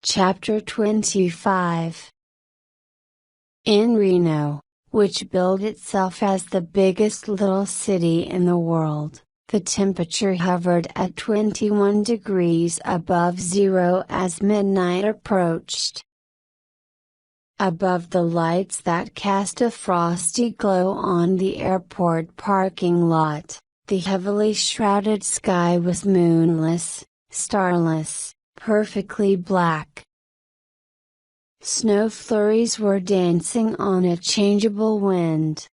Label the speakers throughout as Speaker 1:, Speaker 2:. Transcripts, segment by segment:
Speaker 1: Chapter 25. In Reno, which billed itself as the biggest little city in the world, the temperature hovered at 21 degrees above zero as midnight approached. Above the lights that cast a frosty glow on the airport parking lot, the heavily shrouded sky was moonless, starless, perfectly black. Snow flurries were dancing on a changeable wind.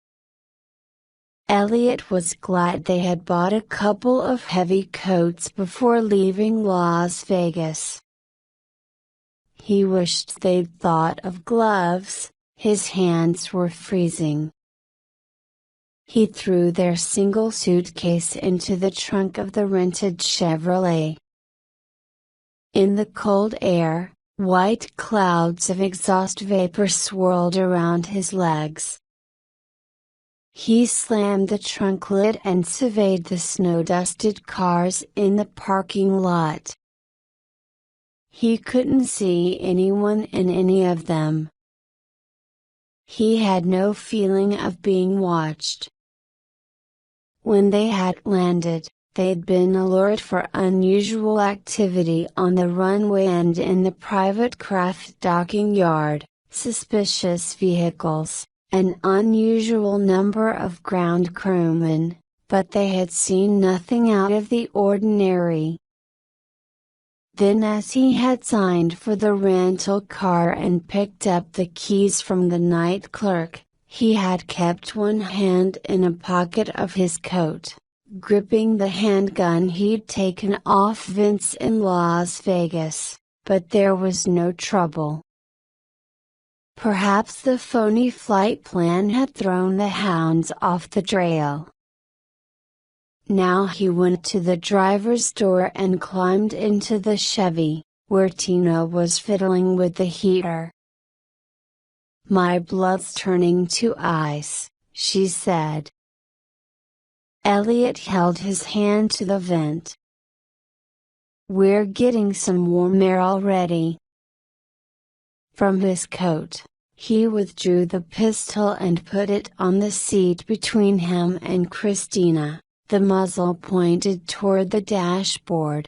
Speaker 1: Elliot was glad they had bought a couple of heavy coats before leaving Las Vegas. He wished they'd thought of gloves, his hands were freezing. He threw their single suitcase into the trunk of the rented Chevrolet. In the cold air, white clouds of exhaust vapor swirled around his legs. He slammed the trunk lid and surveyed the snow-dusted cars in the parking lot. He couldn't see anyone in any of them. He had no feeling of being watched. When they had landed, they'd been alert for unusual activity on the runway and in the private craft docking yard, suspicious vehicles, an unusual number of ground crewmen, but they had seen nothing out of the ordinary. Then, as he had signed for the rental car and picked up the keys from the night clerk, he had kept one hand in a pocket of his coat, gripping the handgun he'd taken off Vince in Las Vegas, but there was no trouble. Perhaps the phony flight plan had thrown the hounds off the trail. Now he went to the driver's door and climbed into the Chevy, where Tina was fiddling with the heater. "My blood's turning to ice," she said. Elliot held his hand to the vent. "We're getting some warm air already." From his coat, he withdrew the pistol and put it on the seat between him and Christina, the muzzle pointed toward the dashboard.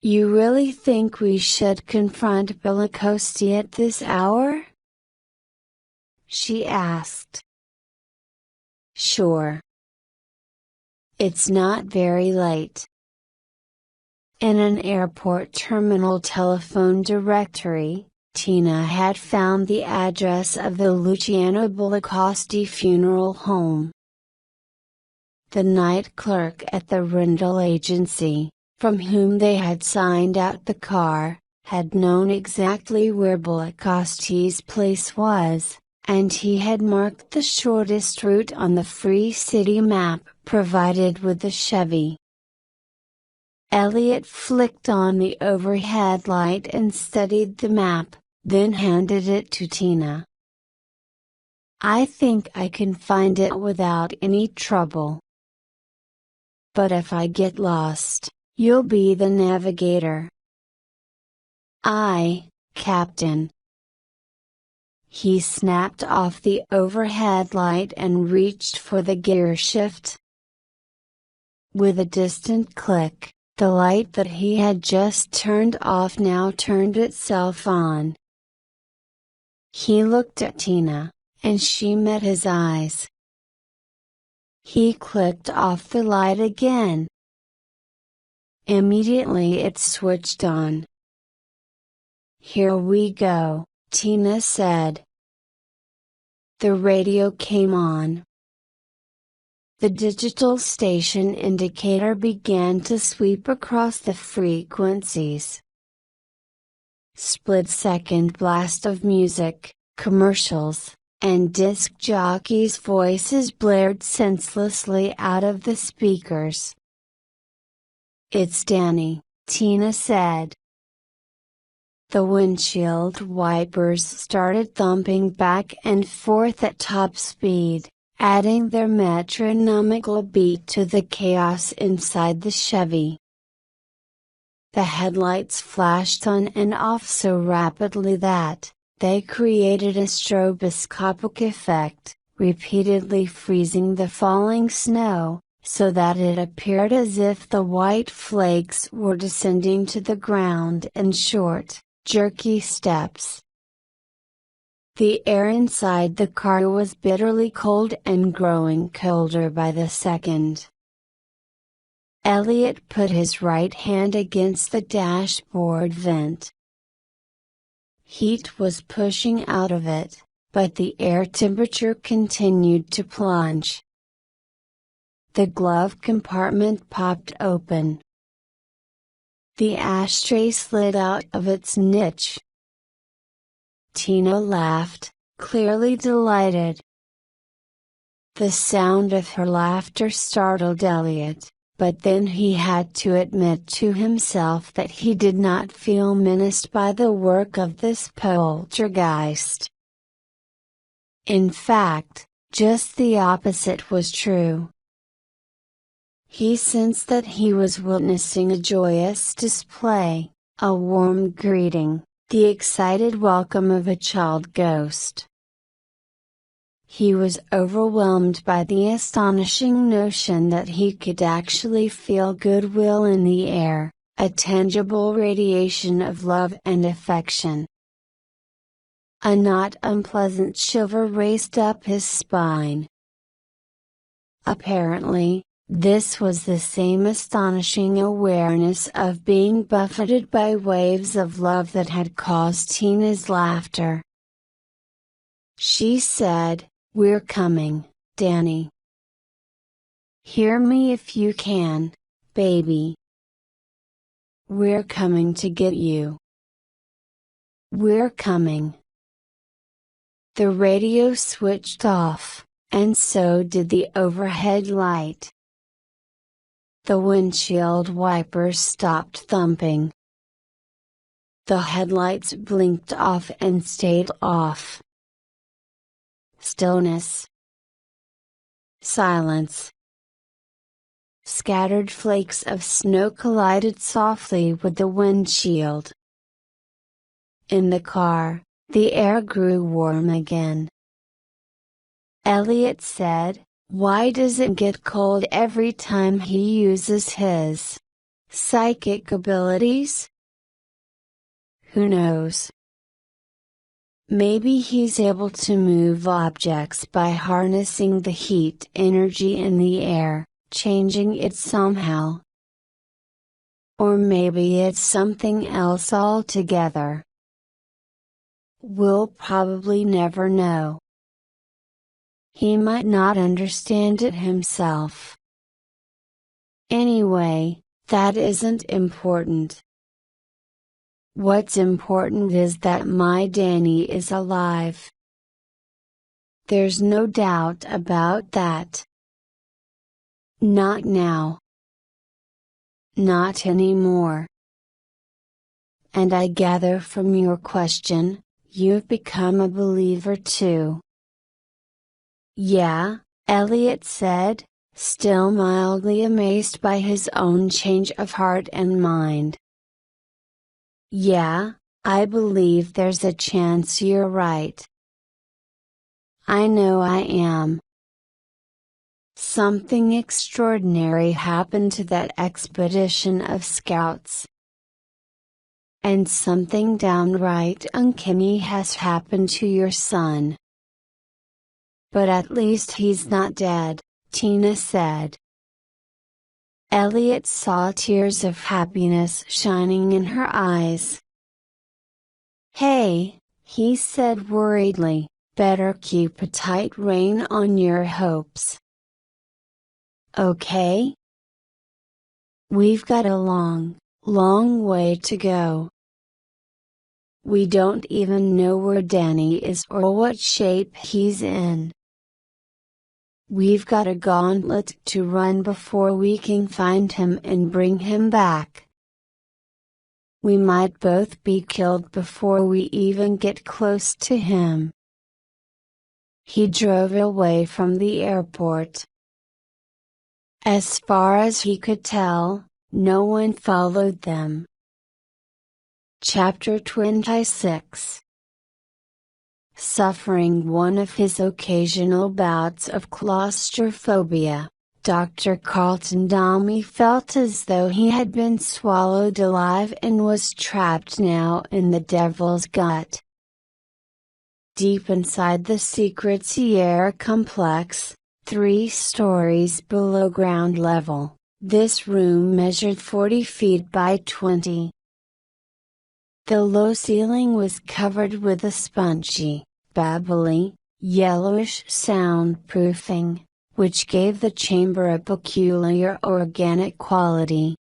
Speaker 1: "You really think we should confront Bellicosti at this hour?" she asked. "Sure. It's not very late." In an airport terminal telephone directory, Tina had found the address of the Luciano Bellicosti funeral home. The night clerk at the rental agency, from whom they had signed out the car, had known exactly where Bellicosti's place was, and he had marked the shortest route on the free city map provided with the Chevy. Elliot flicked on the overhead light and studied the map, then handed it to Tina. "I think I can find it without any trouble. But if I get lost, you'll be the navigator." "Aye, Captain." He snapped off the overhead light and reached for the gear shift. With a distant click, the light that he had just turned off now turned itself on. He looked at Tina, and she met his eyes. He clicked off the light again. Immediately it switched on. "Here we go," Tina said. The radio came on. The digital station indicator began to sweep across the frequencies. Split-second blast of music, commercials, and disc jockeys' voices blared senselessly out of the speakers. "It's Danny," Tina said. The windshield wipers started thumping back and forth at top speed, adding their metronomical beat to the chaos inside the Chevy. The headlights flashed on and off so rapidly that they created a stroboscopic effect, repeatedly freezing the falling snow, so that it appeared as if the white flakes were descending to the ground in short, jerky steps. The air inside the car was bitterly cold and growing colder by the second. Elliot put his right hand against the dashboard vent. Heat was pushing out of it, but the air temperature continued to plunge. The glove compartment popped open. The ashtray slid out of its niche. Tina laughed, clearly delighted. The sound of her laughter startled Elliot, but then he had to admit to himself that he did not feel menaced by the work of this poltergeist. In fact, just the opposite was true. He sensed that he was witnessing a joyous display, a warm greeting, the excited welcome of a child ghost. He was overwhelmed by the astonishing notion that he could actually feel goodwill in the air, a tangible radiation of love and affection. A not unpleasant shiver raced up his spine. Apparently, this was the same astonishing awareness of being buffeted by waves of love that had caused Tina's laughter. She said, "We're coming, Danny. Hear me if you can, baby. We're coming to get you. We're coming." The radio switched off, and so did the overhead light. The windshield wipers stopped thumping. The headlights blinked off and stayed off. Stillness. Silence. Scattered flakes of snow collided softly with the windshield. In the car, the air grew warm again. Elliot said, "Why does it get cold every time he uses his psychic abilities?" Who knows? Maybe he's able to move objects by harnessing the heat energy in the air, changing it somehow. Or maybe it's something else altogether. We'll probably never know. He might not understand it himself. Anyway, that isn't important. What's important is that my Danny is alive. There's no doubt about that. Not now. Not anymore. And I gather from your question, you've become a believer too. Yeah, Elliot said, still mildly amazed by his own change of heart and mind. Yeah, I believe there's a chance you're right. I know I am. Something extraordinary happened to that expedition of scouts. And something downright uncanny has happened to your son. But at least he's not dead, Tina said. Elliot saw tears of happiness shining in her eyes. Hey, he said worriedly, better keep a tight rein on your hopes. Okay? We've got a long, long way to go. We don't even know where Danny is or what shape he's in. We've got a gauntlet to run before we can find him and bring him back. We might both be killed before we even get close to him. He drove away from the airport. As far as he could tell, no one followed them. Chapter 26. Suffering one of his occasional bouts of claustrophobia, Dr. Carlton Dahmy felt as though he had been swallowed alive and was trapped now in the devil's gut. Deep inside the secret Sierra complex, 3 stories below ground level, this room measured 40 feet by 20. The low ceiling was covered with a spongy, babbly, yellowish soundproofing, which gave the chamber a peculiar organic quality.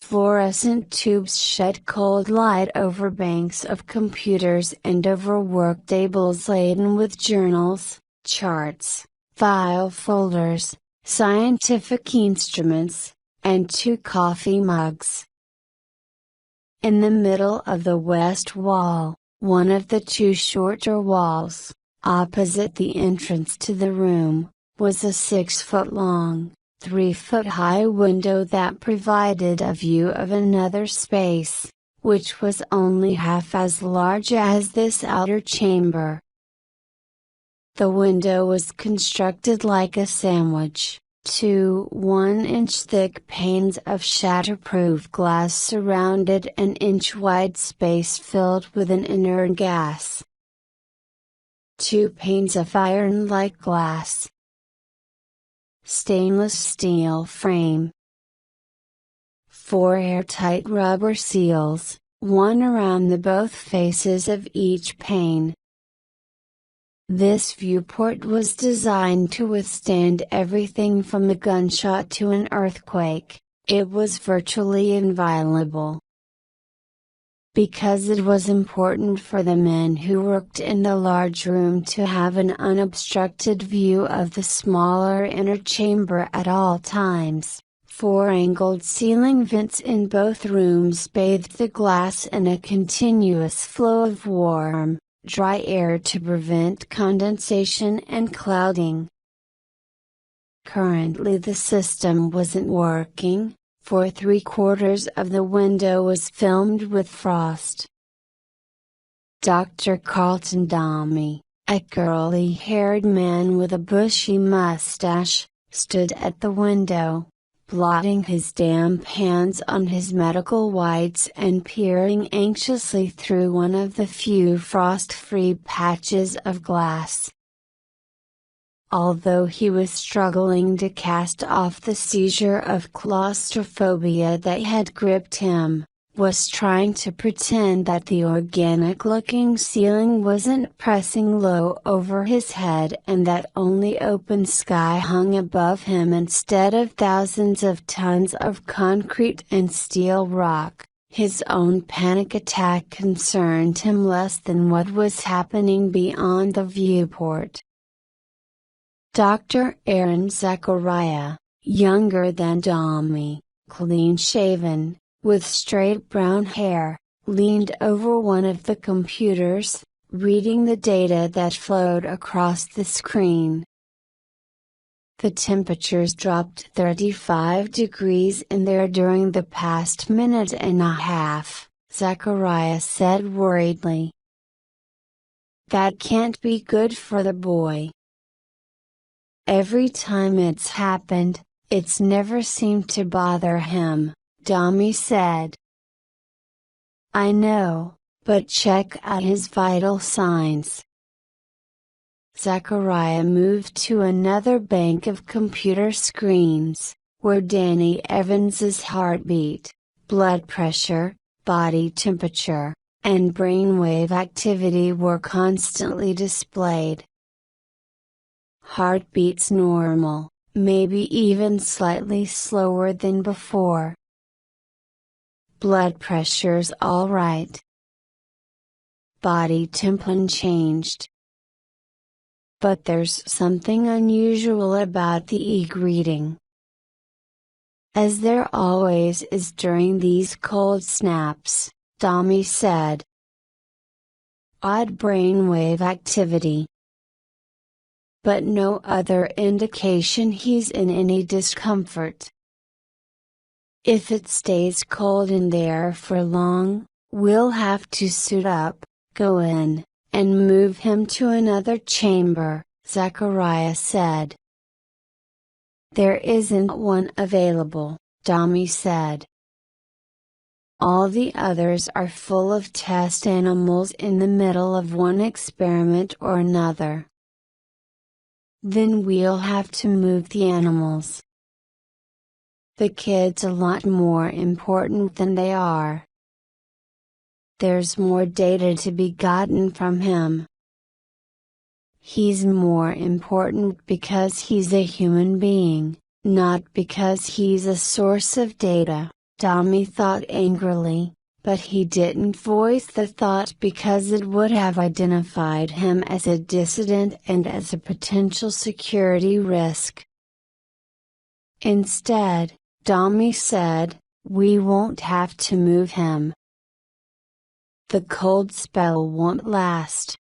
Speaker 1: Fluorescent tubes shed cold light over banks of computers and over work tables laden with journals, charts, file folders, scientific instruments, and 2 coffee mugs. In the middle of the west wall, one of the 2 shorter walls, opposite the entrance to the room, was a 6-foot-long, 3-foot-high window that provided a view of another space, which was only half as large as this outer chamber. The window was constructed like a sandwich. 2 1-inch thick panes of shatterproof glass surrounded an inch-wide space filled with an inert gas. 2 panes of iron-like glass. Stainless steel frame. 4 airtight rubber seals, one around the both faces of each pane. This viewport was designed to withstand everything from a gunshot to an earthquake. It was virtually inviolable. Because it was important for the men who worked in the large room to have an unobstructed view of the smaller inner chamber at all times, 4 angled ceiling vents in both rooms bathed the glass in a continuous flow of warm, dry air to prevent condensation and clouding. Currently the system wasn't working, for 3/4 of the window was filmed with frost. Dr. Carlton Dahmy, a curly-haired man with a bushy mustache, stood at the window, blotting his damp hands on his medical whites and peering anxiously through one of the few frost-free patches of glass. Although he was struggling to cast off the seizure of claustrophobia that had gripped him, was trying to pretend that the organic-looking ceiling wasn't pressing low over his head and that only open sky hung above him instead of thousands of tons of concrete and steel rock, his own panic attack concerned him less than what was happening beyond the viewport. Dr. Aaron Zachariah, younger than Dahmy, clean-shaven, with straight brown hair, leaned over one of the computers, reading the data that flowed across the screen. The temperatures dropped 35 degrees in there during the past minute and a half, Zachariah said worriedly. That can't be good for the boy. Every time it's happened, it's never seemed to bother him, Dahmy said. I know, but check out his vital signs. Zachariah moved to another bank of computer screens, where Danny Evans's heartbeat, blood pressure, body temperature, and brainwave activity were constantly displayed. Heartbeats normal, maybe even slightly slower than before. Blood pressure's alright. Body temp unchanged. But there's something unusual about the EEG reading. As there always is during these cold snaps, Dahmy said. Odd brainwave activity. But no other indication he's in any discomfort. If it stays cold in there for long, we'll have to suit up, go in, and move him to another chamber, Zachariah said. There isn't one available, Tommy said. All the others are full of test animals in the middle of one experiment or another. Then we'll have to move the animals. The kid's a lot more important than they are. There's more data to be gotten from him. He's more important because he's a human being, not because he's a source of data, Tommy thought angrily, but he didn't voice the thought because it would have identified him as a dissident and as a potential security risk. Instead, Tommy said, we won't have to move him. The cold spell won't last.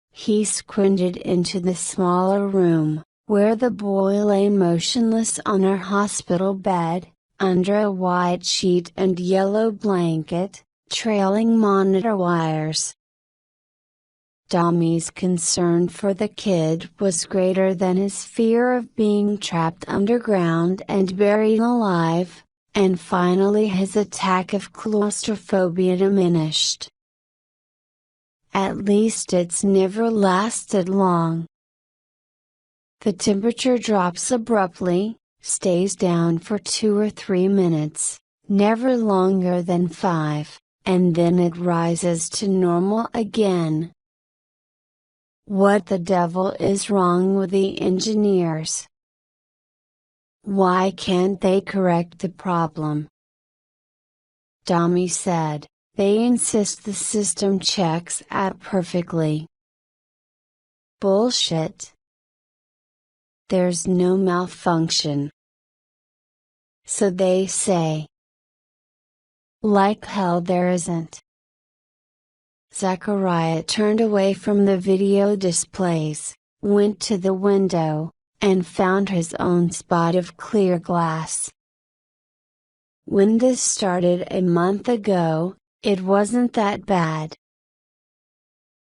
Speaker 1: He squinted into the smaller room, where the boy lay motionless on her hospital bed, under a white sheet and yellow blanket, trailing monitor wires. Tommy's concern for the kid was greater than his fear of being trapped underground and buried alive, and finally his attack of claustrophobia diminished. At least it's never lasted long. The temperature drops abruptly, stays down for 2 or 3 minutes, never longer than 5, and then it rises to normal again. What the devil is wrong with the engineers? Why can't they correct the problem? Tommy said, they insist the system checks out perfectly. Bullshit. There's no malfunction. So they say. Like hell there isn't. Zachariah turned away from the video displays, went to the window, and found his own spot of clear glass. When this started a month ago, it wasn't that bad.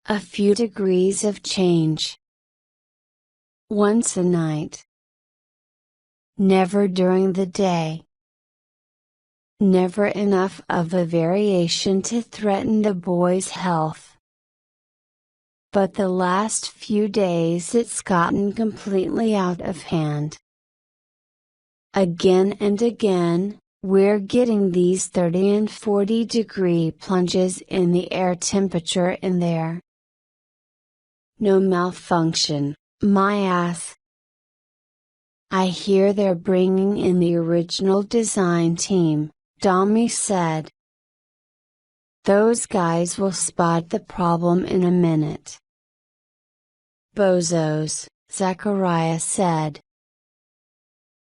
Speaker 1: A few degrees of change. Once a night. Never during the day. Never enough of a variation to threaten the boy's health. But the last few days it's gotten completely out of hand. Again and again, we're getting these 30 and 40 degree plunges in the air temperature in there. No malfunction, my ass. I hear they're bringing in the original design team, Tommy said. Those guys will spot the problem in a minute. Bozos, Zachariah said.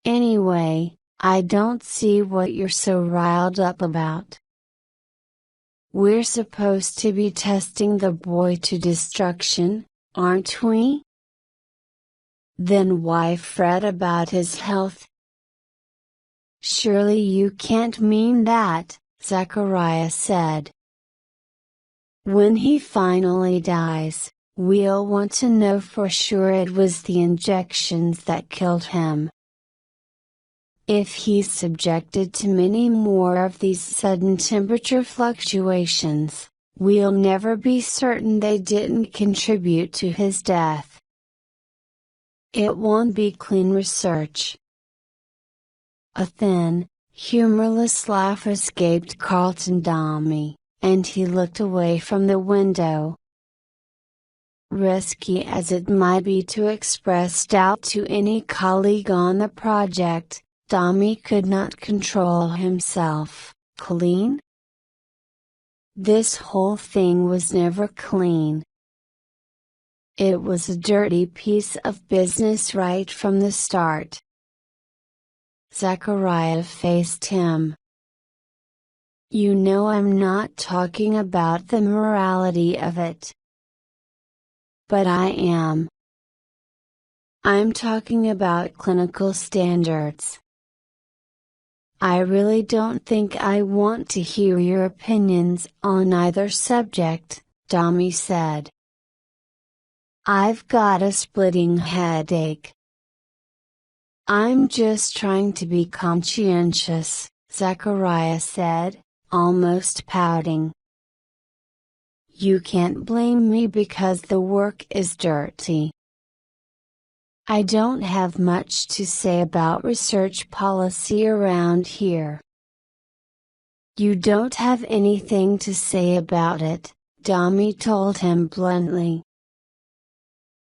Speaker 1: Anyway, I don't see what you're so riled up about. We're supposed to be testing the boy to destruction, aren't we? Then why fret about his health? Surely you can't mean that, Zachariah said. When he finally dies, we'll want to know for sure it was the injections that killed him. If he's subjected to many more of these sudden temperature fluctuations, we'll never be certain they didn't contribute to his death. It won't be clean research. A thin, humorless laugh escaped Carlton Tommy, and he looked away from the window. Risky as it might be to express doubt to any colleague on the project, Tommy could not control himself. Clean? This whole thing was never clean. It was a dirty piece of business right from the start. Zachariah faced him. You know I'm not talking about the morality of it. But I am. I'm talking about clinical standards. I really don't think I want to hear your opinions on either subject, Dami said. I've got a splitting headache. I'm just trying to be conscientious, Zachariah said, almost pouting. You can't blame me because the work is dirty. I don't have much to say about research policy around here. You don't have anything to say about it, Dami told him bluntly.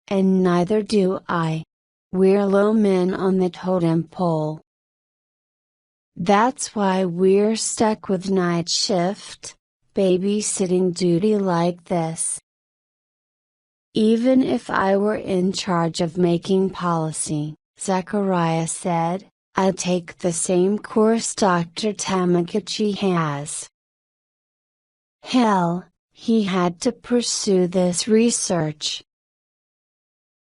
Speaker 1: And neither do I. We're low men on the totem pole. That's why we're stuck with night shift, babysitting duty like this. Even if I were in charge of making policy, Zachariah said, I'd take the same course Dr. Tamagotchi has. Hell, he had to pursue this research.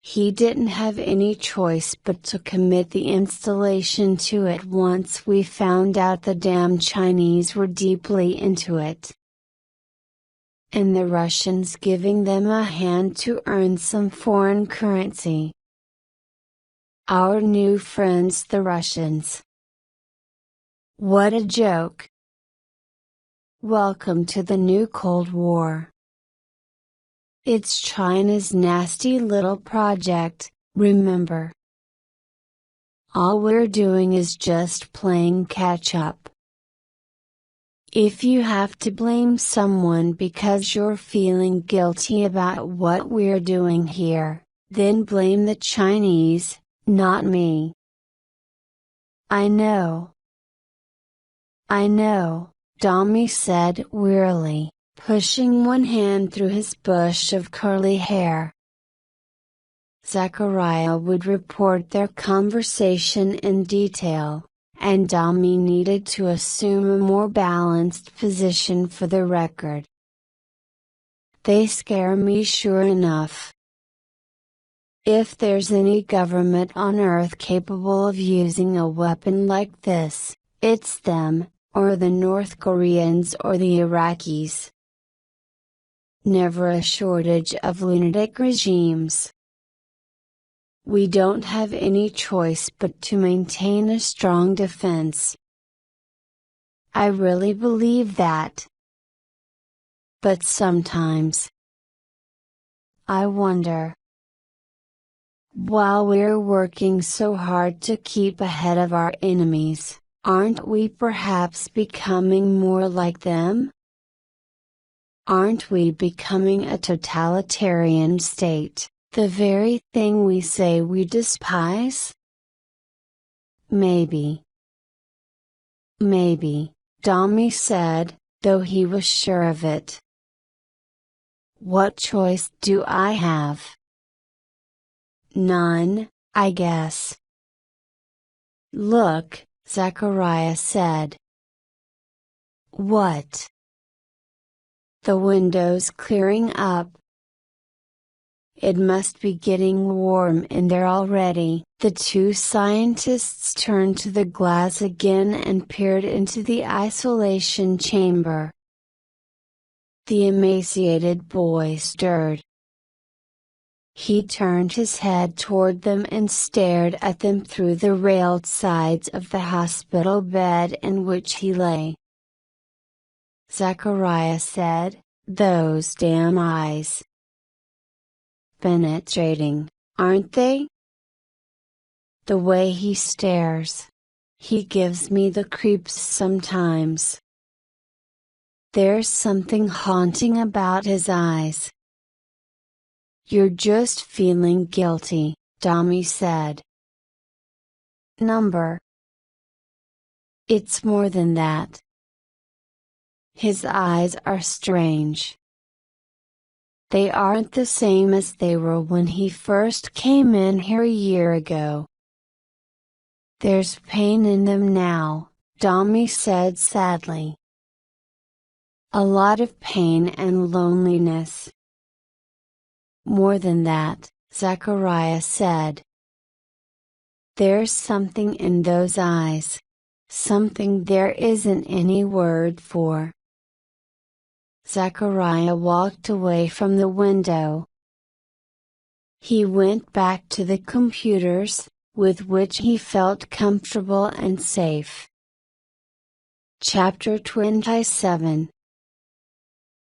Speaker 1: He didn't have any choice but to commit the installation to it once we found out the damn Chinese were deeply into it. And the Russians giving them a hand to earn some foreign currency. Our new friends the Russians. What a joke. Welcome to the new Cold War. It's China's nasty little project, remember. All we're doing is just playing catch up. If you have to blame someone because you're feeling guilty about what we're doing here, then blame the Chinese, not me. I know. Dami said wearily, pushing one hand through his bush of curly hair. Zachariah would report their conversation in detail, and Dami needed to assume a more balanced position for the record. They scare me sure enough. If there's any government on Earth capable of using a weapon like this, it's them, or the North Koreans or the Iraqis. Never a shortage of lunatic regimes. We don't have any choice but to maintain a strong defense. I really believe that. But sometimes, I wonder. While we're working so hard to keep ahead of our enemies, aren't we perhaps becoming more like them? Aren't we becoming a totalitarian state, the very thing we say we despise? Maybe. Maybe, Dami said, though he was sure of it. What choice do I have? None, I guess. Look, Zachariah said. What? The window's clearing up. It must be getting warm in there already. The two scientists turned to the glass again and peered into the isolation chamber. The emaciated boy stirred. He turned his head toward them and stared at them through the railed sides of the hospital bed in which he lay. Zachariah said, "Those damn eyes. Penetrating, aren't they? The way he stares. He gives me the creeps sometimes. There's something haunting about his eyes." You're just feeling guilty, Dami said. Number. It's more than that. His eyes are strange. They aren't the same as they were when he first came in here a year ago. There's pain in them now, Dami said sadly. A lot of pain and loneliness. More than that, Zachariah said. There's something in those eyes. something there isn't any word for. Zachariah walked away from the window. He went back to the computers, with which he felt comfortable and safe. Chapter 27.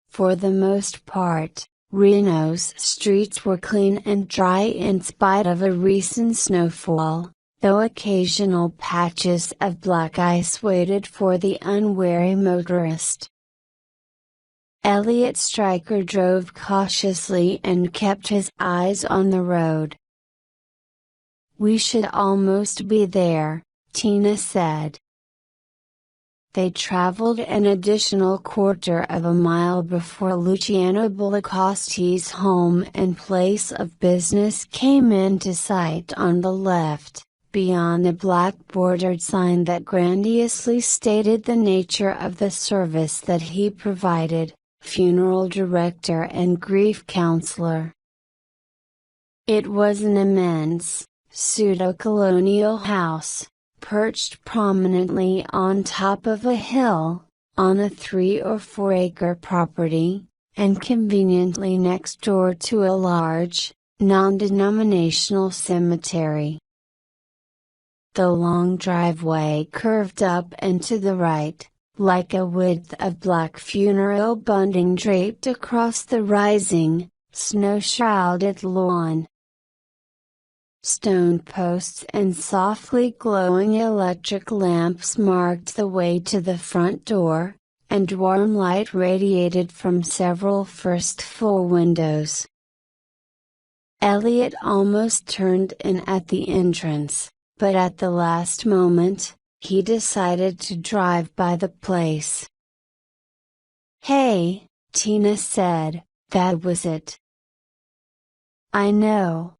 Speaker 1: For the most part, Reno's streets were clean and dry in spite of a recent snowfall, though occasional patches of black ice waited for the unwary motorist. Elliot Stryker drove cautiously and kept his eyes on the road. "We should almost be there," Tina said. They traveled an additional quarter of a mile before Luciano Bullacosti's home and place of business came into sight on the left, beyond a black-bordered sign that grandiosely stated the nature of the service that he provided: funeral director and grief counselor. It was an immense, pseudo-colonial house, perched prominently on top of a hill, on a 3 or 4 acre property, and conveniently next door to a large, non-denominational cemetery. The long driveway curved up and to the right, like a width of black funeral bunting draped across the rising, snow-shrouded lawn. Stone posts and softly glowing electric lamps marked the way to the front door, and warm light radiated from several first-floor windows. Elliot almost turned in at the entrance, but at the last moment, he decided to drive by the place. "Hey," Tina said, "that was it." "I know.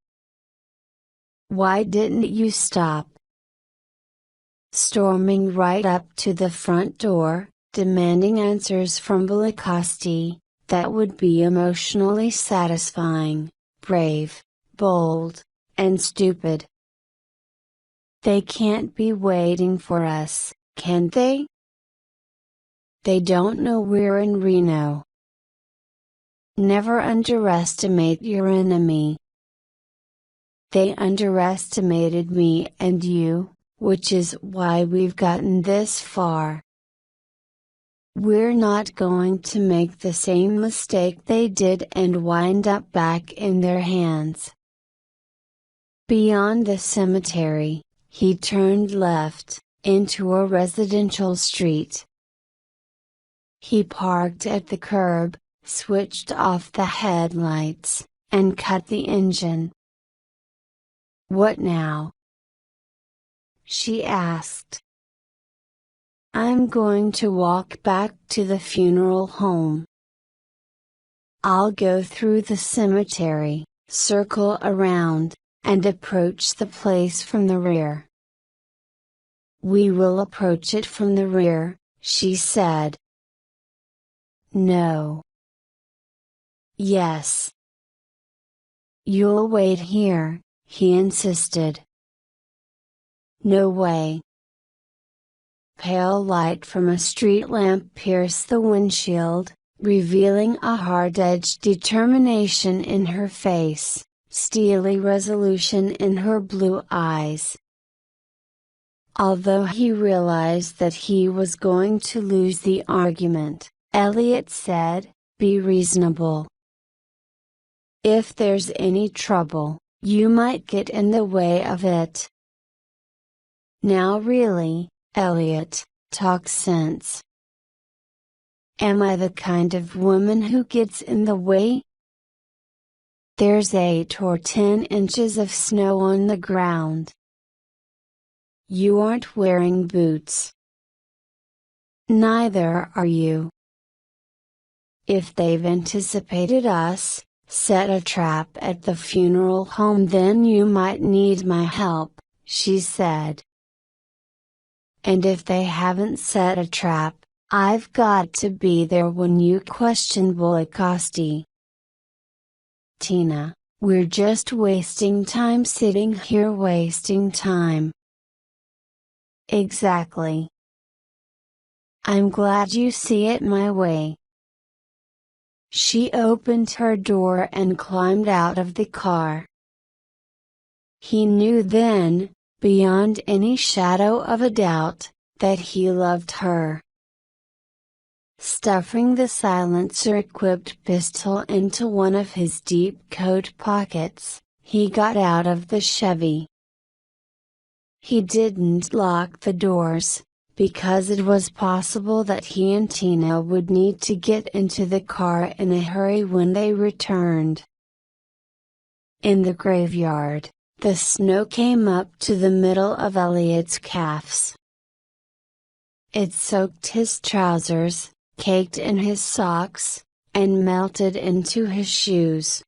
Speaker 1: Why didn't you stop?" Storming right up to the front door, demanding answers from Bullacosti, that would be emotionally satisfying, brave, bold, and stupid. "They can't be waiting for us, can they? They don't know we're in Reno." Never underestimate your enemy. They underestimated me and you, which is why we've gotten this far. We're not going to make the same mistake they did and wind up back in their hands. Beyond the cemetery, he turned left, into a residential street. He parked at the curb, switched off the headlights, and cut the engine. "What now?" she asked. "I'm going to walk back to the funeral home. I'll go through the cemetery, circle around, and approach the place from the rear." "We will approach it from the rear," she said. "No." "Yes." "You'll wait here," he insisted. "No way." Pale light from a street lamp pierced the windshield, revealing a hard-edged determination in her face, steely resolution in her blue eyes. Although he realized that he was going to lose the argument, Elliot said, "Be reasonable. If there's any trouble, you might get in the way of it." "Now really, Elliot, talk sense. Am I the kind of woman who gets in the way? There's 8 or 10 inches of snow on the ground. You aren't wearing boots. Neither are you. If they've anticipated us, set a trap at the funeral home, then you might need my help," she said. "And if they haven't set a trap, I've got to be there when you question Bullacosti." "Tina, we're just wasting time sitting here wasting time." Exactly. I'm glad you see it my way. She opened her door and climbed out of the car. He knew then, beyond any shadow of a doubt, that he loved her. Stuffing the silencer-equipped pistol into one of his deep coat pockets, he got out of the Chevy. He didn't lock the doors, because it was possible that he and Tina would need to get into the car in a hurry when they returned. In the graveyard, the snow came up to the middle of Elliot's calves. It soaked his trousers, caked in his socks, and melted into his shoes.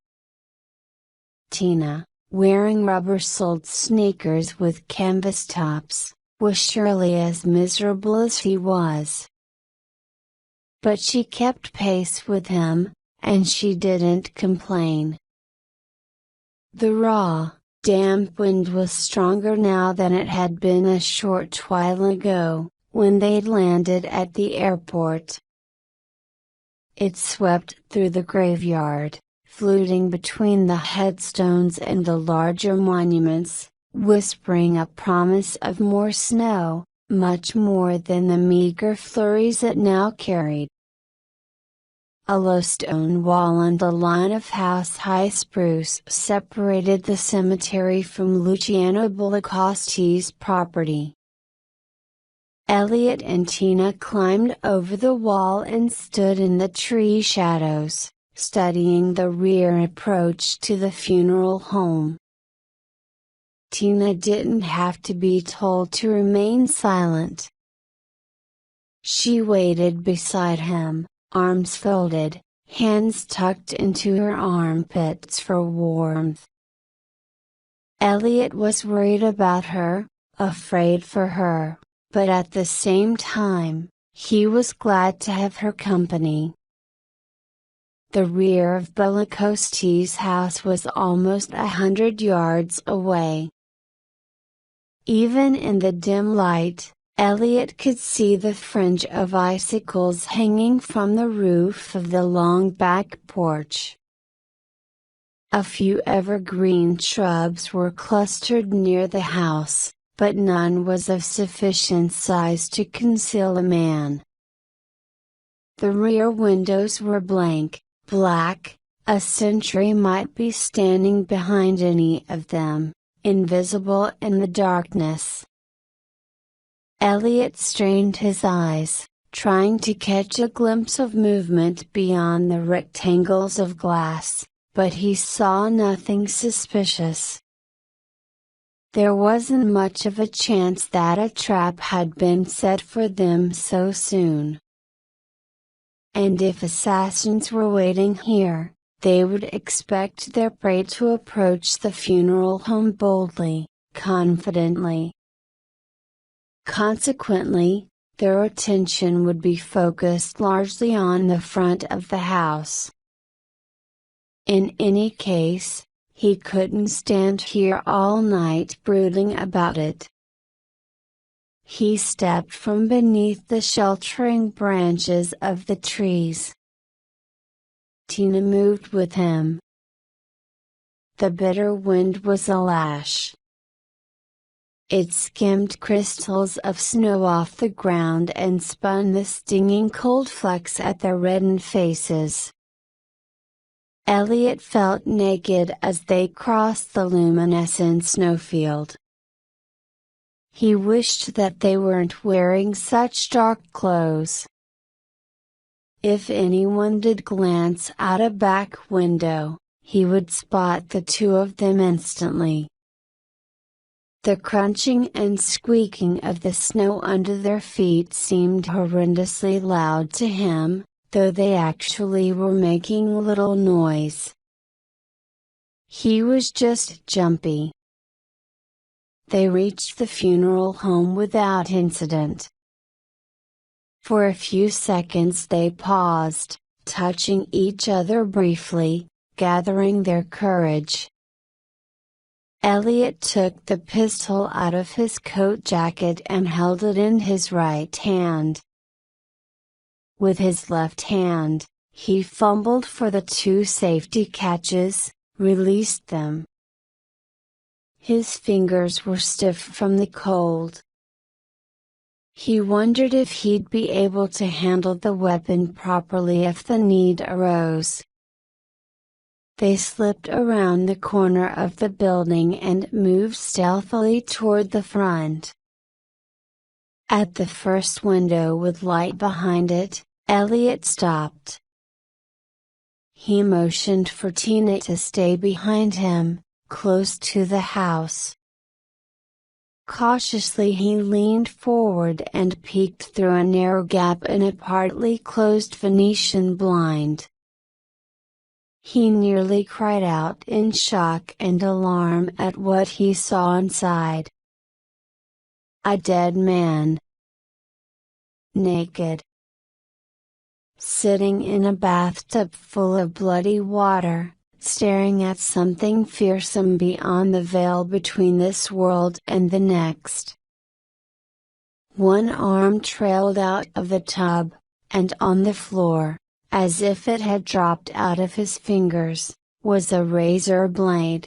Speaker 1: Tina, wearing rubber-soled sneakers with canvas tops, was surely as miserable as he was. But she kept pace with him, and she didn't complain. The raw, damp wind was stronger now than it had been a short while ago, when they'd landed at the airport. It swept through the graveyard, fluting between the headstones and the larger monuments, whispering a promise of more snow, much more than the meager flurries it now carried. A low stone wall and a line of house-high spruce separated the cemetery from Luciano Bullacosti's property. Elliot and Tina climbed over the wall and stood in the tree shadows, studying the rear approach to the funeral home. Tina didn't have to be told to remain silent. She waited beside him, arms folded, hands tucked into her armpits for warmth. Elliot was worried about her, afraid for her, but at the same time, he was glad to have her company. The rear of Bullacosti's house was almost 100 yards away. Even in the dim light, Elliot could see the fringe of icicles hanging from the roof of the long back porch. A few evergreen shrubs were clustered near the house, but none was of sufficient size to conceal a man. The rear windows were blank, black, a sentry might be standing behind any of them, invisible in the darkness. Elliot strained his eyes, trying to catch a glimpse of movement beyond the rectangles of glass, but he saw nothing suspicious. There wasn't much of a chance that a trap had been set for them so soon. And if assassins were waiting here, they would expect their prey to approach the funeral home boldly, confidently. Consequently, their attention would be focused largely on the front of the house. In any case, he couldn't stand here all night brooding about it. He stepped from beneath the sheltering branches of the trees. Tina moved with him. The bitter wind was a lash. It skimmed crystals of snow off the ground and spun the stinging cold flecks at their reddened faces. Elliot felt naked as they crossed the luminescent snowfield. He wished that they weren't wearing such dark clothes. If anyone did glance out a back window, he would spot the two of them instantly. The crunching and squeaking of the snow under their feet seemed horrendously loud to him, though they actually were making little noise. He was just jumpy. They reached the funeral home without incident. For a few seconds they paused, touching each other briefly, gathering their courage. Elliot took the pistol out of his coat jacket and held it in his right hand. With his left hand, he fumbled for the two safety catches, released them. His fingers were stiff from the cold. He wondered if he'd be able to handle the weapon properly if the need arose. They slipped around the corner of the building and moved stealthily toward the front. At the first window with light behind it, Elliot stopped. He motioned for Tina to stay behind him, close to the house. Cautiously he leaned forward and peeked through a narrow gap in a partly closed Venetian blind. He nearly cried out in shock and alarm at what he saw inside. A dead man. Naked. Sitting in a bathtub full of bloody water, staring at something fearsome beyond the veil between this world and the next. One arm trailed out of the tub, and on the floor, as if it had dropped out of his fingers, was a razor blade.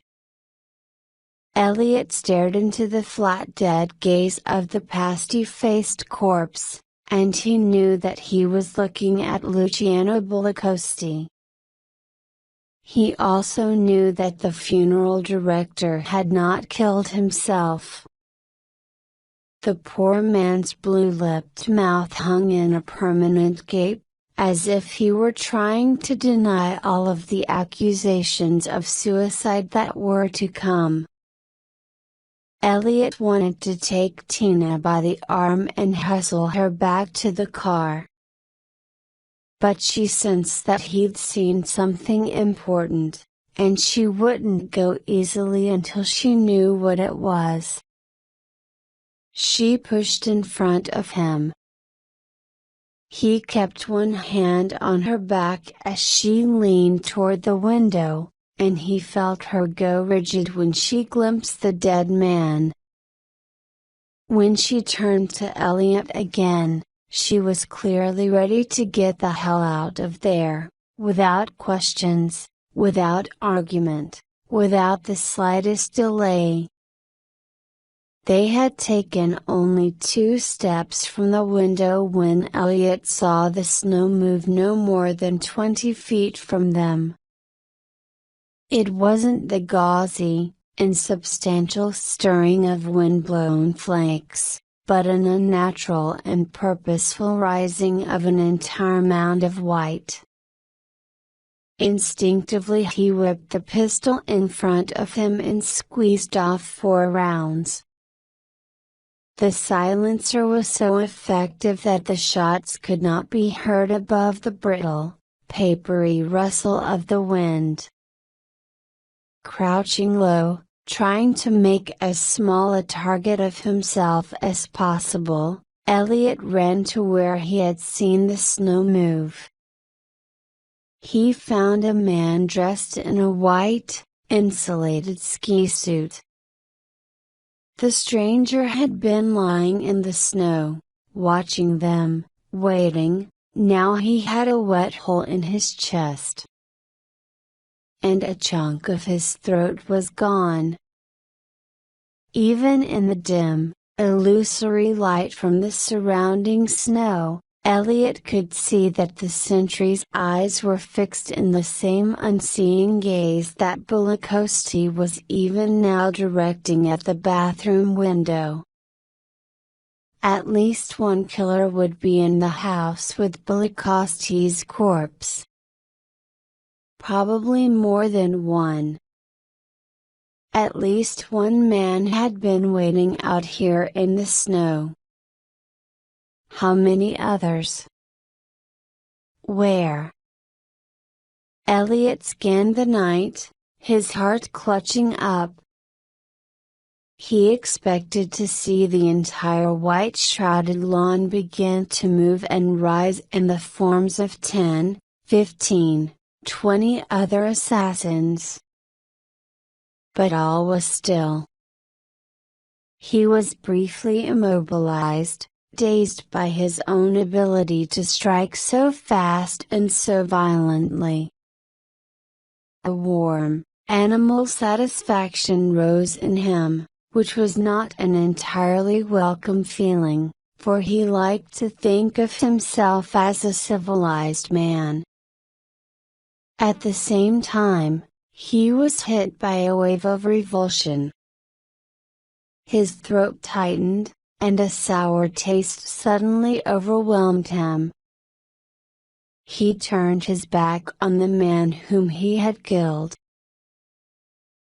Speaker 1: Elliot stared into the flat dead gaze of the pasty-faced corpse, and he knew that he was looking at Luciano Bellicosti. He also knew that the funeral director had not killed himself. The poor man's blue-lipped mouth hung in a permanent gape, as if he were trying to deny all of the accusations of suicide that were to come. Elliot wanted to take Tina by the arm and hustle her back to the car. But she sensed that he'd seen something important, and she wouldn't go easily until she knew what it was. She pushed in front of him. He kept one hand on her back as she leaned toward the window, and he felt her go rigid when she glimpsed the dead man. When she turned to Elliot again, she was clearly ready to get the hell out of there, without questions, without argument, without the slightest delay. They had taken only 2 steps from the window when Elliot saw the snow move no more than 20 feet from them. It wasn't the gauzy, insubstantial stirring of wind-blown flakes, but an unnatural and purposeful rising of an entire mound of white. Instinctively he whipped the pistol in front of him and squeezed off 4 rounds. The silencer was so effective that the shots could not be heard above the brittle, papery rustle of the wind. Crouching low, trying to make as small a target of himself as possible, Elliot ran to where he had seen the snow move. He found a man dressed in a white, insulated ski suit. The stranger had been lying in the snow, watching them, waiting. Now he had a wet hole in his chest. And a chunk of his throat was gone. Even in the dim, illusory light from the surrounding snow, Elliot could see that the sentry's eyes were fixed in the same unseeing gaze that Bellicosti was even now directing at the bathroom window. At least one killer would be in the house with Bellicosti's corpse. Probably more than one. At least one man had been waiting out here in the snow. How many others? Where? Elliot scanned the night, his heart clutching up. He expected to see the entire white shrouded lawn begin to move and rise in the forms of 10, 15, 20 other assassins. but all was still. He was briefly immobilized, dazed by his own ability to strike so fast and so violently. A warm, animal satisfaction rose in him, which was not an entirely welcome feeling, for he liked to think of himself as a civilized man. At the same time, he was hit by a wave of revulsion. His throat tightened, and a sour taste suddenly overwhelmed him. He turned his back on the man whom he had killed.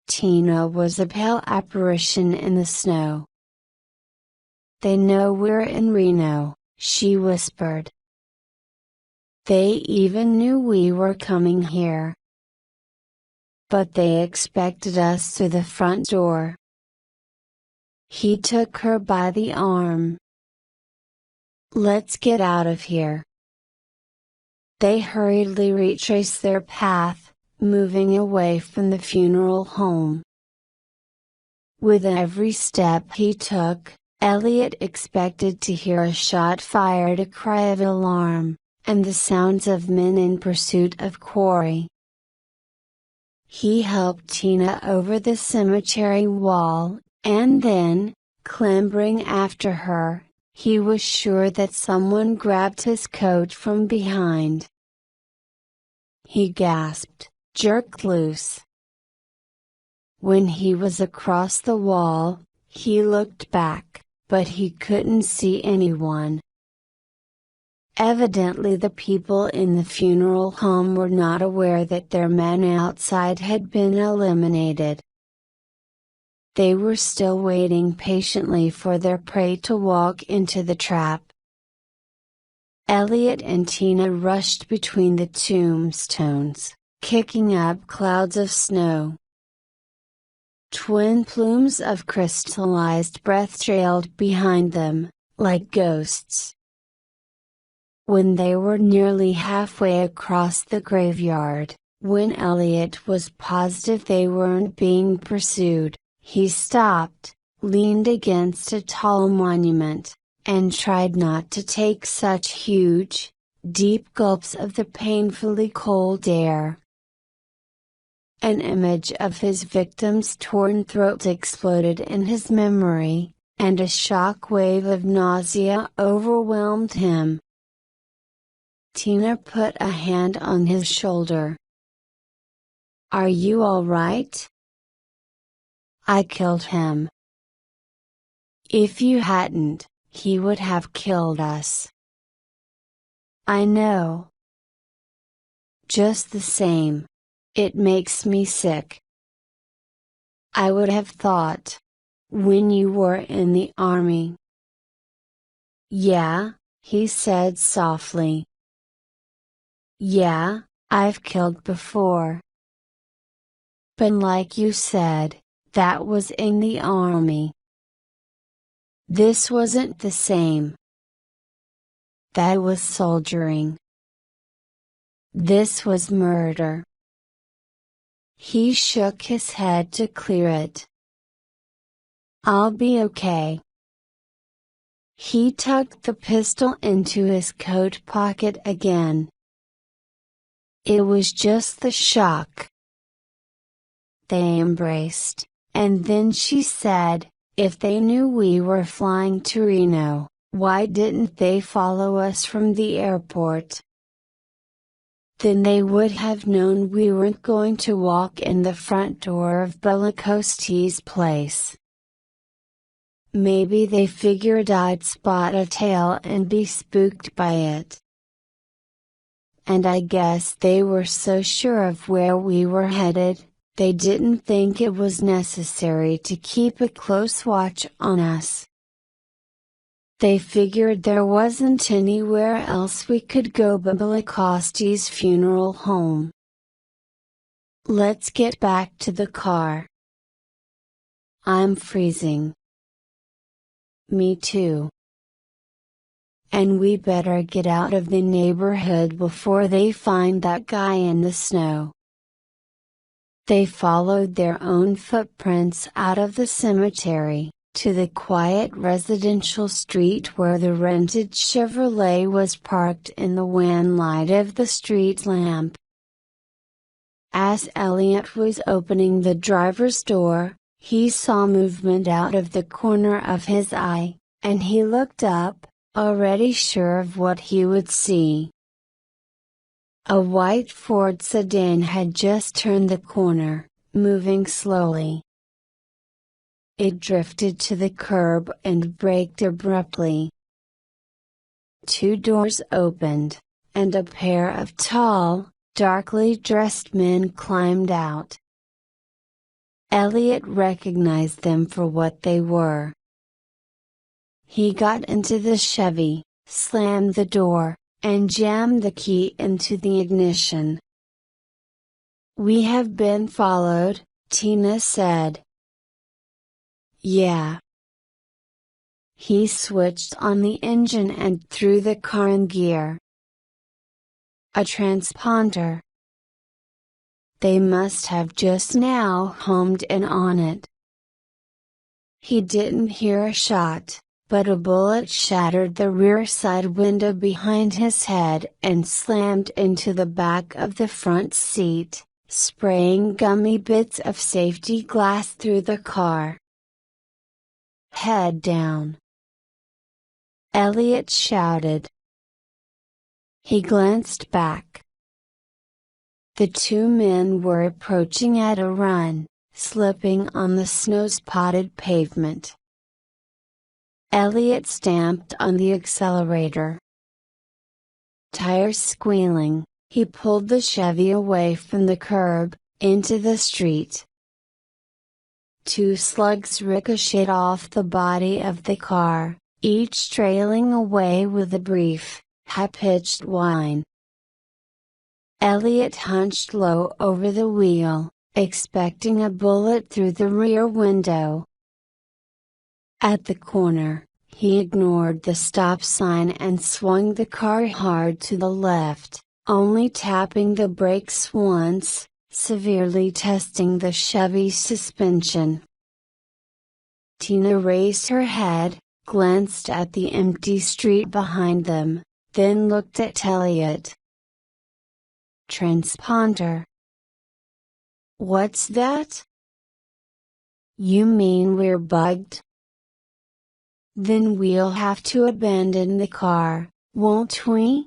Speaker 1: Tina was a pale apparition in the snow. "They know we're in Reno," she whispered. "They even knew we were coming here. But they expected us through the front door." He took her by the arm. "Let's get out of here." They hurriedly retraced their path, moving away from the funeral home. With every step he took, Elliot expected to hear a shot fired, a cry of alarm, and the sounds of men in pursuit of quarry. He helped Tina over the cemetery wall, and then, clambering after her, he was sure that someone grabbed his coat from behind. He gasped, jerked loose. When he was across the wall, he looked back, but he couldn't see anyone. Evidently the people in the funeral home were not aware that their man outside had been eliminated. They were still waiting patiently for their prey to walk into the trap. Elliot and Tina rushed between the tombstones, kicking up clouds of snow. Twin plumes of crystallized breath trailed behind them, like ghosts. When they were nearly halfway across the graveyard, when Elliot was positive they weren't being pursued, he stopped, leaned against a tall monument, and tried not to take such huge, deep gulps of the painfully cold air. An image of his victim's torn throat exploded in his memory, and a shock wave of nausea overwhelmed him. Tina put a hand on his shoulder. "Are you all right?" "I killed him." "If you hadn't, he would have killed us." "I know. Just the same, it makes me sick. I would have thought. When you were in the army." "Yeah," he said softly. "Yeah, I've killed before. But like you said, that was in the army. This wasn't the same. That was soldiering. This was murder." He shook his head to clear it. "I'll be okay." He tucked the pistol into his coat pocket again. "It was just the shock." They embraced, and then she said, "If they knew we were flying to Reno, why didn't they follow us from the airport? Then they would have known we weren't going to walk in the front door of Belacoste's place. Maybe they figured I'd spot a tail and be spooked by it. And I guess they were so sure of where we were headed, they didn't think it was necessary to keep a close watch on us. They figured there wasn't anywhere else we could go but Belacoste's funeral home. Let's get back to the car. I'm freezing." "Me too. And we better get out of the neighborhood before they find that guy in the snow." They followed their own footprints out of the cemetery, to the quiet residential street where the rented Chevrolet was parked in the wan light of the street lamp. As Elliot was opening the driver's door, he saw movement out of the corner of his eye, and he looked up, already sure of what he would see. A white Ford sedan had just turned the corner, moving slowly. It drifted to the curb and braked abruptly. Two doors opened, and a pair of tall, darkly dressed men climbed out. Elliot recognized them for what they were. He got into the Chevy, slammed the door, and jammed the key into the ignition. "We have been followed," Tina said. "Yeah." He switched on the engine and threw the car in gear. "A transponder. They must have just now homed in on it." He didn't hear a shot, but a bullet shattered the rear side window behind his head and slammed into the back of the front seat, spraying gummy bits of safety glass through the car. "Head down!" Elliot shouted. He glanced back. The two men were approaching at a run, slipping on the snow-spotted pavement. Elliot stamped on the accelerator. Tires squealing, he pulled the Chevy away from the curb, into the street. Two slugs ricocheted off the body of the car, each trailing away with a brief, high-pitched whine. Elliot hunched low over the wheel, expecting a bullet through the rear window. At the corner, he ignored the stop sign and swung the car hard to the left, only tapping the brakes once, severely testing the Chevy's suspension. Tina raised her head, glanced at the empty street behind them, then looked at Elliot. "Transponder. What's that?" "You mean we're bugged? Then we'll have to abandon the car, won't we?"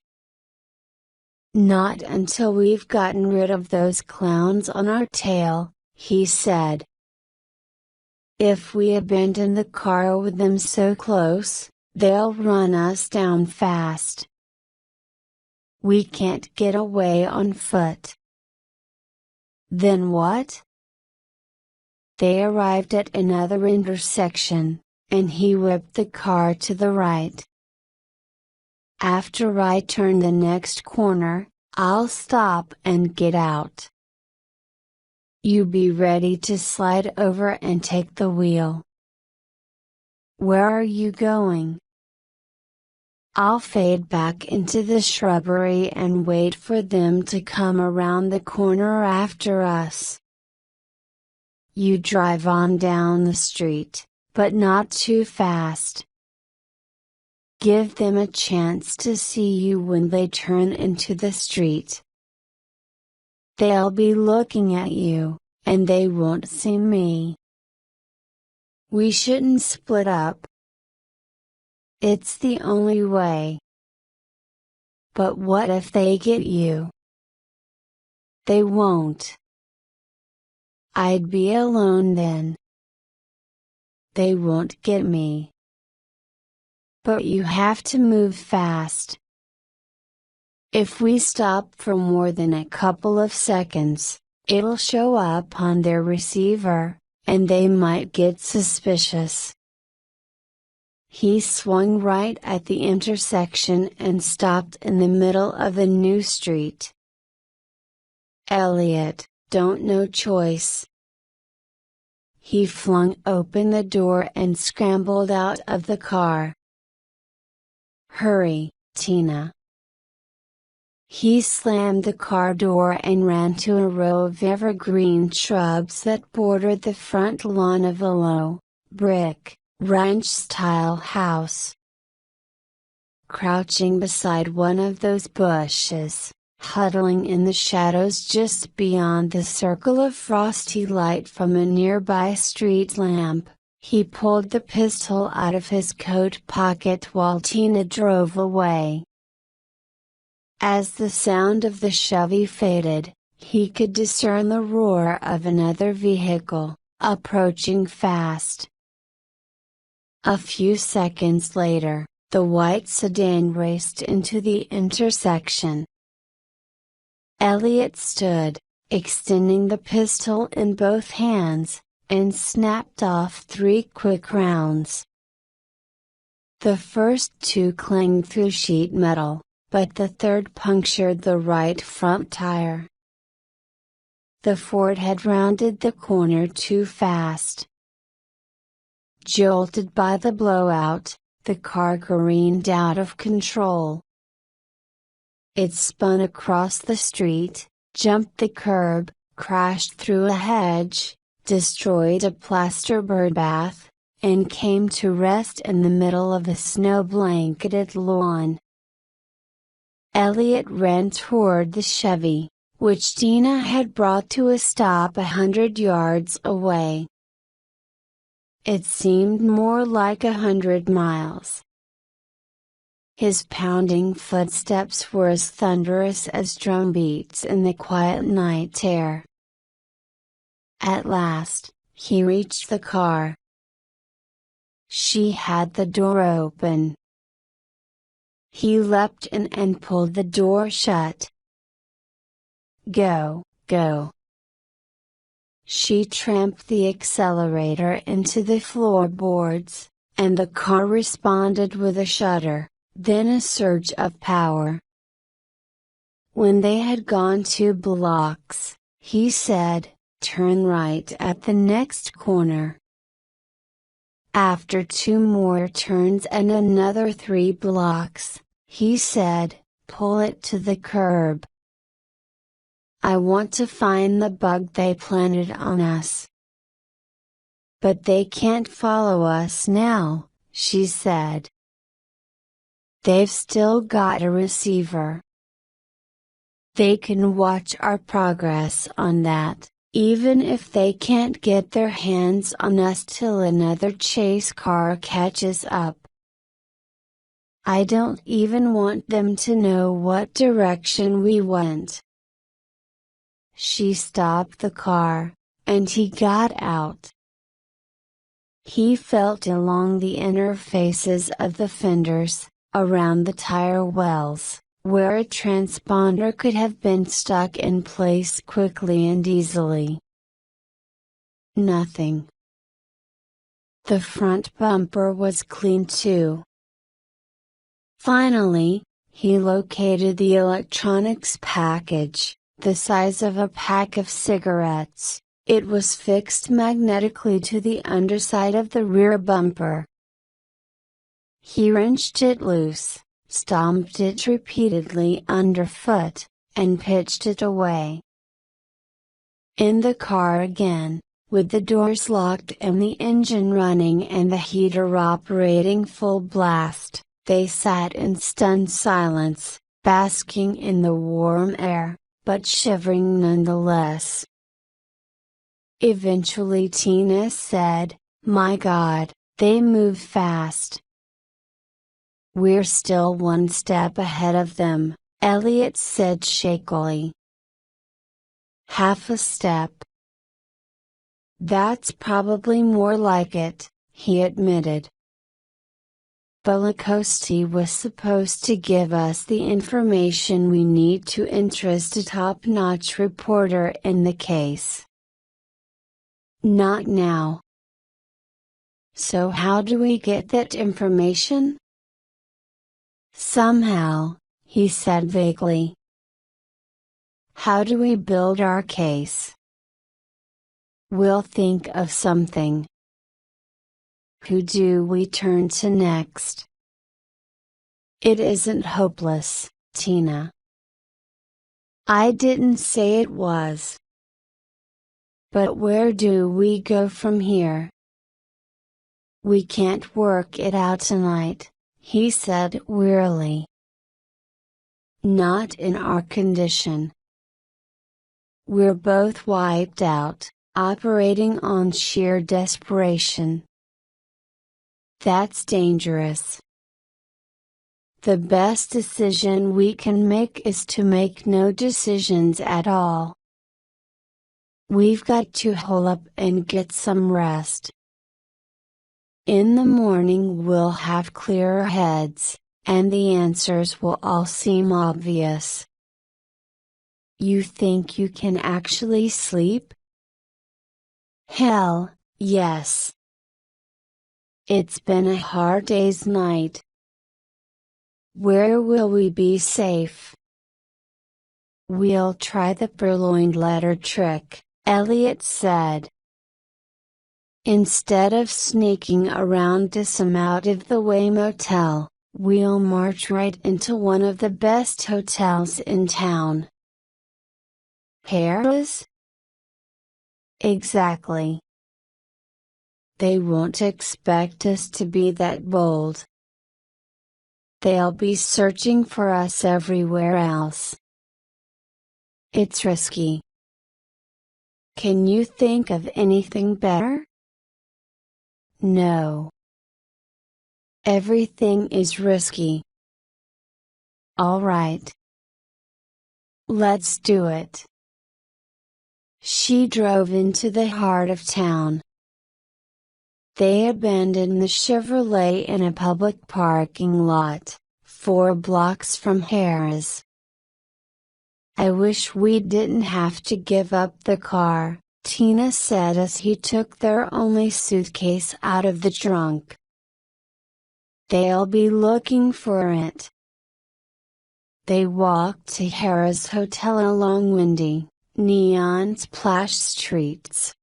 Speaker 1: "Not until we've gotten rid of those clowns on our tail," he said. "If we abandon the car with them so close, they'll run us down fast. We can't get away on foot." "Then what?" They arrived at another intersection, and he whipped the car to the right. "After I turn the next corner, I'll stop and get out. You be ready to slide over and take the wheel." "Where are you going?" "I'll fade back into the shrubbery and wait for them to come around the corner after us. You drive on down the street, but not too fast. Give them a chance to see you when they turn into the street. They'll be looking at you, and they won't see me. We shouldn't split up. It's the only way." "But what if they get you?" "They won't. I'd be alone then." "They won't get me. But you have to move fast. If we stop for more than a couple of seconds, it'll show up on their receiver, and they might get suspicious." He swung right at the intersection and stopped in the middle of the new street. "Elliot, don't no choice." He flung open the door and scrambled out of the car. "Hurry, Tina." He slammed the car door and ran to a row of evergreen shrubs that bordered the front lawn of a low, brick, ranch-style house. Crouching beside one of those bushes, huddling in the shadows just beyond the circle of frosty light from a nearby street lamp, he pulled the pistol out of his coat pocket while Tina drove away. As the sound of the Chevy faded, he could discern the roar of another vehicle, approaching fast. A few seconds later, the white sedan raced into the intersection. Elliot stood, extending the pistol in both hands, and snapped off 3 quick rounds. The first 2 clanged through sheet metal, but the third punctured the right front tire. The Ford had rounded the corner too fast. Jolted by the blowout, the car careened out of control. It spun across the street, jumped the curb, crashed through a hedge, destroyed a plaster birdbath, and came to rest in the middle of a snow-blanketed lawn. Elliot ran toward the Chevy, which Tina had brought to a stop 100 yards away. It seemed more like 100 miles. His pounding footsteps were as thunderous as drum beats in the quiet night air. At last, he reached the car. She had the door open. He leapt in and pulled the door shut. Go, go. She tramped the accelerator into the floorboards, and the car responded with a shudder, then a surge of power. When they had gone 2 blocks, he said, "Turn right at the next corner." After 2 more turns and another 3 blocks, he said, "Pull it to the curb. I want to find the bug they planted on us." "But they can't follow us now," she said. "They've still got a receiver. They can watch our progress on that, even if they can't get their hands on us till another chase car catches up. I don't even want them to know what direction we went." She stopped the car, and he got out. He felt along the inner faces of the fenders, around the tire wells, where a transponder could have been stuck in place quickly and easily. Nothing. The front bumper was clean too. Finally, he located the electronics package, the size of a pack of cigarettes. It was fixed magnetically to the underside of the rear bumper. He wrenched it loose, stomped it repeatedly underfoot, and pitched it away. In the car again, with the doors locked and the engine running and the heater operating full blast, they sat in stunned silence, basking in the warm air, but shivering nonetheless. Eventually Tina said, "My God, they move fast." "We're still 1 step ahead of them," Elliot said shakily. "Half a step." "That's probably more like it," he admitted. Belakosti was supposed to give us the information we need to interest a top-notch reporter in the case. Not now. So how do we get that information? Somehow, he said vaguely. How do we build our case? We'll think of something. Who do we turn to next? It isn't hopeless, Tina. I didn't say it was. But where do we go from here? We can't work it out tonight, he said wearily. Not in our condition. We're both wiped out, operating on sheer desperation. That's dangerous. The best decision we can make is to make no decisions at all. We've got to hole up and get some rest. In the morning we'll have clearer heads, and the answers will all seem obvious. You think you can actually sleep? Hell, yes. It's been a hard day's night. Where will we be safe? We'll try the purloined letter trick, Elliot said. Instead of sneaking around to some out-of-the-way motel, we'll march right into one of the best hotels in town. Harrah's? Exactly. They won't expect us to be that bold. They'll be searching for us everywhere else. It's risky. Can you think of anything better? No. Everything is risky. All right. Let's do it. She drove into the heart of town. They abandoned the Chevrolet in a public parking lot, 4 blocks from Harrah's. I wish we didn't have to give up the car, Tina said as he took their only suitcase out of the trunk. They'll be looking for it. They walked to Harrah's Hotel along windy, neon-splashed streets.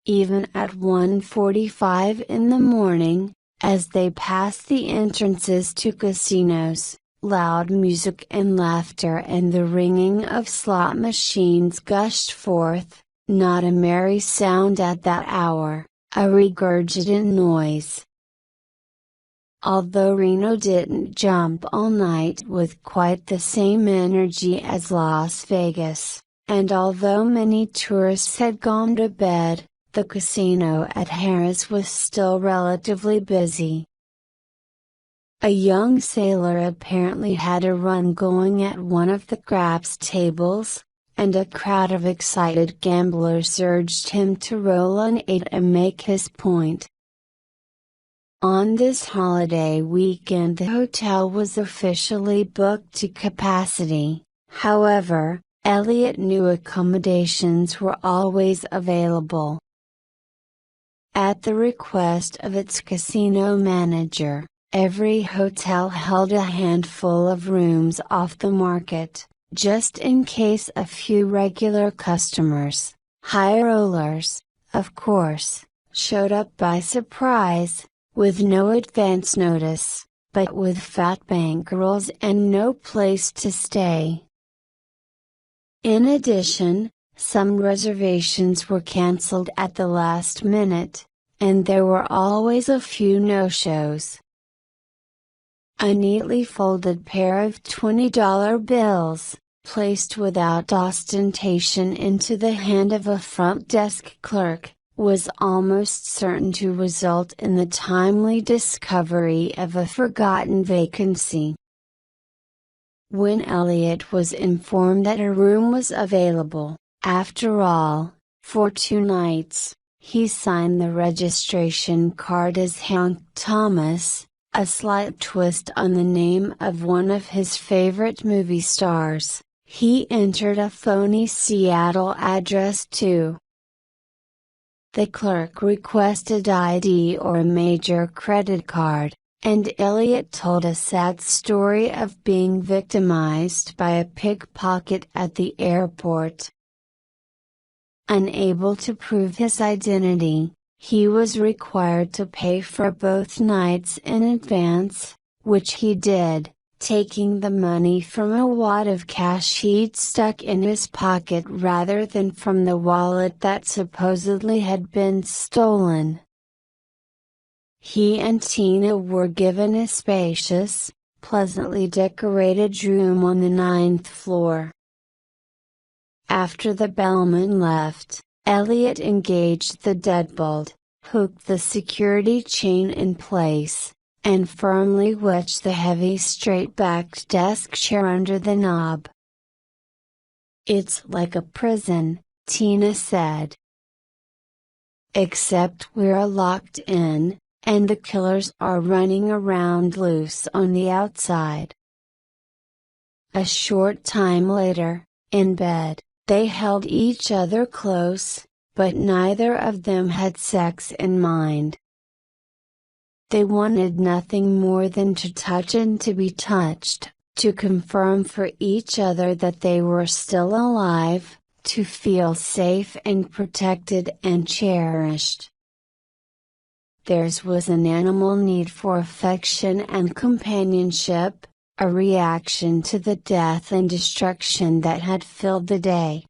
Speaker 1: Even at 1:45 in the morning, as they passed the entrances to casinos, loud music and laughter and the ringing of slot machines gushed forth, not a merry sound at that hour, a regurgitant noise. Although Reno didn't jump all night with quite the same energy as Las Vegas, and although many tourists had gone to bed, the casino at Harrah's was still relatively busy. A young sailor apparently had a run going at one of the craps tables, and a crowd of excited gamblers urged him to roll an 8 and make his point. On this holiday weekend the hotel was officially booked to capacity, however, Elliot knew accommodations were always available. At the request of its casino manager, every hotel held a handful of rooms off the market, just in case a few regular customers, high rollers, of course, showed up by surprise, with no advance notice, but with fat bankrolls and no place to stay. In addition, some reservations were cancelled at the last minute, and there were always a few no-shows. A neatly folded pair of $20 bills, placed without ostentation into the hand of a front desk clerk, was almost certain to result in the timely discovery of a forgotten vacancy. When Elliot was informed that a room was available, after all, for 2 nights, he signed the registration card as Hank Thomas, a slight twist on the name of one of his favorite movie stars. He entered a phony Seattle address too. The clerk requested ID or a major credit card, and Elliot told a sad story of being victimized by a pickpocket at the airport. Unable to prove his identity, he was required to pay for both nights in advance, which he did, taking the money from a wad of cash he'd stuck in his pocket rather than from the wallet that supposedly had been stolen. He and Tina were given a spacious, pleasantly decorated room on the 9th floor. After the bellman left, Elliot engaged the deadbolt, hooked the security chain in place, and firmly wedged the heavy straight-backed desk chair under the knob. "It's like a prison," Tina said. "Except we're locked in, and the killers are running around loose on the outside." A short time later, in bed, they held each other close, but neither of them had sex in mind. They wanted nothing more than to touch and to be touched, to confirm for each other that they were still alive, to feel safe and protected and cherished. Theirs was an animal need for affection and companionship, a reaction to the death and destruction that had filled the day.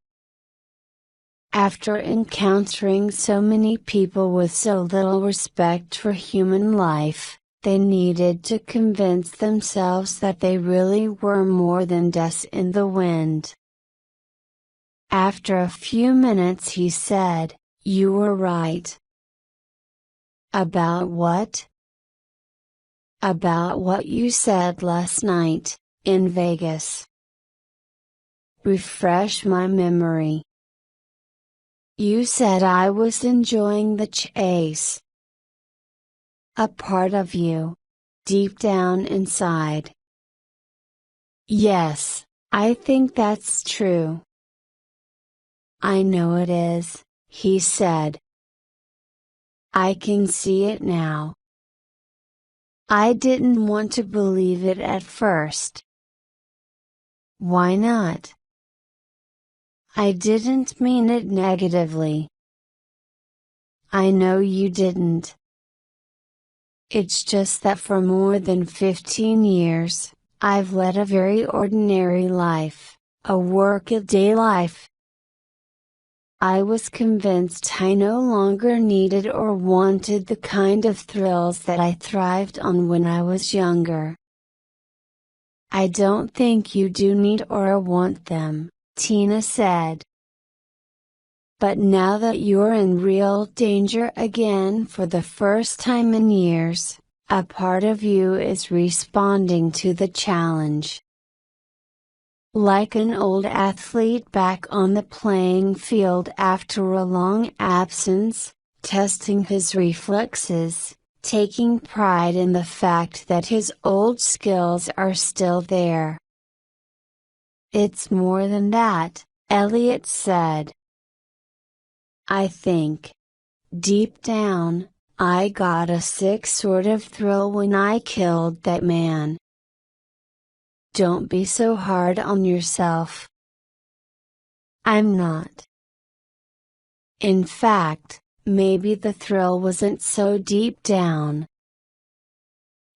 Speaker 1: After encountering so many people with so little respect for human life, they needed to convince themselves that they really were more than dust in the wind. After a few minutes he said, "You were right." "About what?" "About what you said last night, in Vegas." "Refresh my memory." "You said I was enjoying the chase." "A part of you. Deep down inside." "Yes, I think that's true." "I know it is," he said. "I can see it now." "I didn't want to believe it at first." "Why not?" "I didn't mean it negatively." "I know you didn't. It's just that for more than 15 years, I've led a very ordinary life, a workaday life. I was convinced I no longer needed or wanted the kind of thrills that I thrived on when I was younger." "I don't think you do need or want them," Tina said. "But now that you're in real danger again for the first time in years, a part of you is responding to the challenge. Like an old athlete back on the playing field after a long absence, testing his reflexes, taking pride in the fact that his old skills are still there." "It's more than that," Elliot said. "I think, deep down, I got a sick sort of thrill when I killed that man." "Don't be so hard on yourself." "I'm not. In fact, maybe the thrill wasn't so deep down.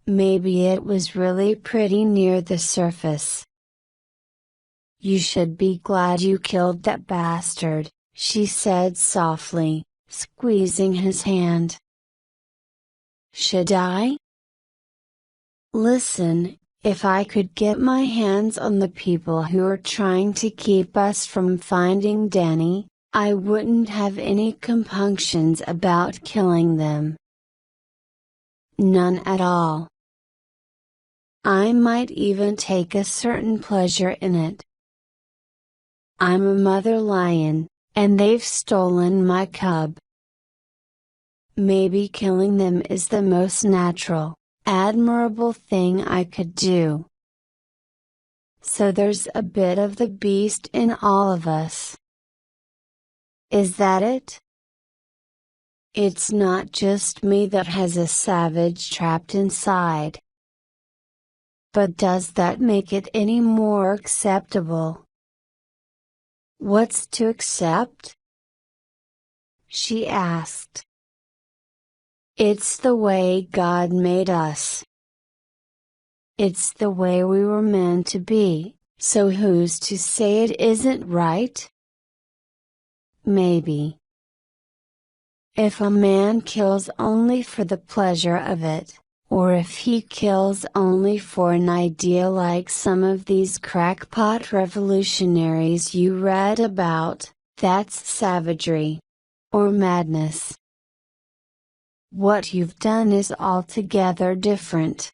Speaker 1: Maybe it was really pretty near the surface." "You should be glad you killed that bastard," she said softly, squeezing his hand. "Should I?" "Listen, if I could get my hands on the people who are trying to keep us from finding Danny, I wouldn't have any compunctions about killing them. None at all. I might even take a certain pleasure in it. I'm a mother lion, and they've stolen my cub. Maybe killing them is the most natural, admirable thing I could do. So there's a bit of the beast in all of us. Is that it? It's not just me that has a savage trapped inside. But does that make it any more acceptable?" "What's to accept?" she asked. "It's the way God made us." It's the way we were meant to be, so who's to say it isn't right? Maybe. If a man kills only for the pleasure of it, or if he kills only for an idea like some of these crackpot revolutionaries you read about, that's savagery. Or madness. What you've done is altogether different.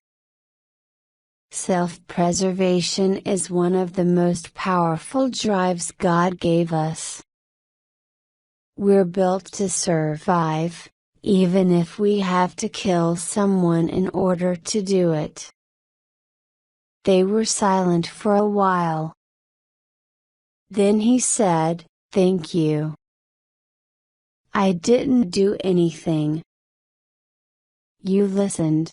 Speaker 1: Self-preservation is one of the most powerful drives God gave us. We're built to survive, even if we have to kill someone in order to do it. They were silent for a while. Then he said, "Thank you. I didn't do anything. You listened,